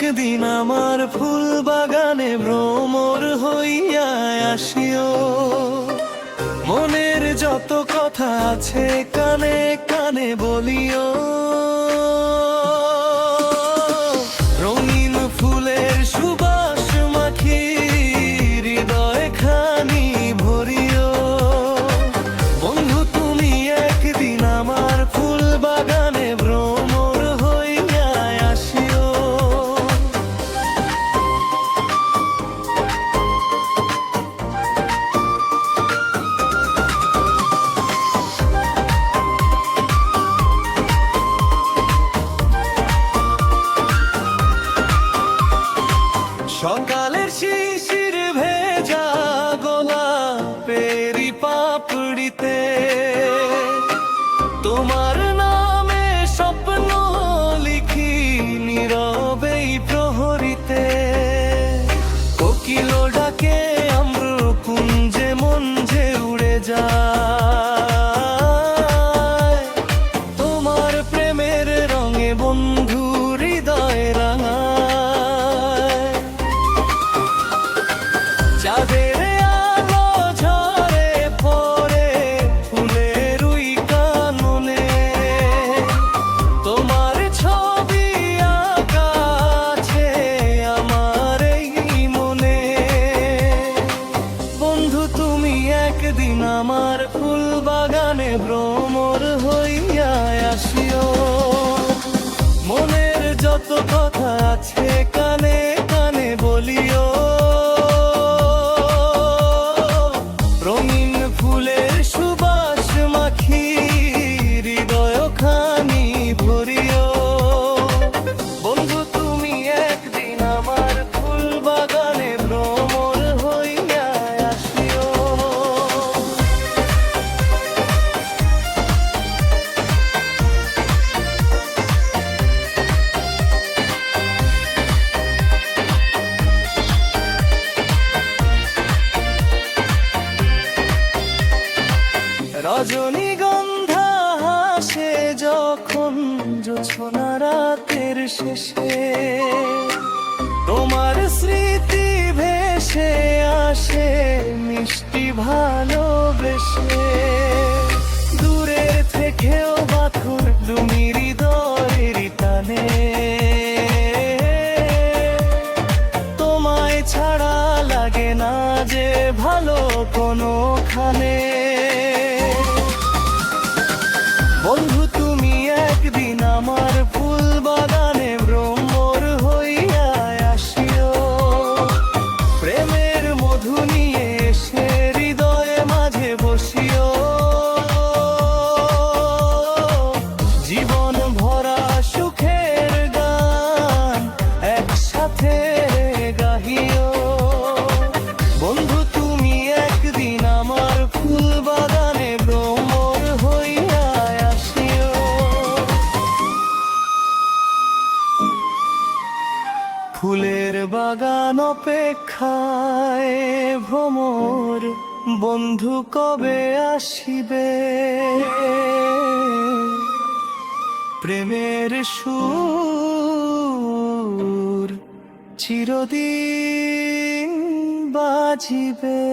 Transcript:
একদিন আমার ফুল বাগানে ভ্রমর হইয়া আসিও, মনের যত কথা আছে কানে কানে বলিও। রঙিন ফুলের সুবাস মাখি হৃদয় খানি ভরিও। বন্ধু তুমি একদিন আমার ফুল বাগানে ভ্রমর হইয়া আসিও। সকালের শিশির ভেজা গোলাপেরি পাপড়িতে তোমার নামে স্বপ্ন লিখি নীরবেই প্রহরীতে। কোকিল ডাকে আম্র কুঞ্জে মন যে উড়ে যায়, তোমার প্রেমের রঙে বন্ধু হৃদয় রাঙায়। চাঁদের আলো ঝরে পড়ে ফুলের ওই কাননে, তোমার ছবি আঁকা আছে আমার এই মনে। বন্ধু তুমি একদিন আমার ফুল বাগানে ভ্রমর হইয়া আসিও, মনের যত কথা আছে কানে কানে বলিও। রঙিন ফুলের সুবাস মাখি হৃদয় খানি ভরিও। বন্ধু তুমি একদিন আমার ফুল বাগানে ভ্রমর হইয়া আসিও। রজনীগন্ধা হাসে যখন জোছনা রাতের শেষে, তোমার স্মৃতি ভেসে আসে মিষ্টি ভালোবেসে। দূরে থেকেও বাথুর তুমি হৃদয়ের টানে, তোমায় ছাড়া লাগে না যে ভালো কোনোখানে। বন্ধু তুমি একদিন আমার ফুল বাগানে ভ্রমর হইয়া আসিও, প্রেমের মধু নিয়ে এসে হৃদয়ে মাঝে বসিও। জীবন ভরা সুখের গান একসাথে গাহিও। বন্ধু তুমি একদিন আমার ফুল বাগানে ভ্রমর হইয়া আসিও। ফুলের বাগান অপেক্ষায় ভ্রমর, বন্ধু কবে আসিবে? প্রেমের সুর চিরদিন বাজিবে।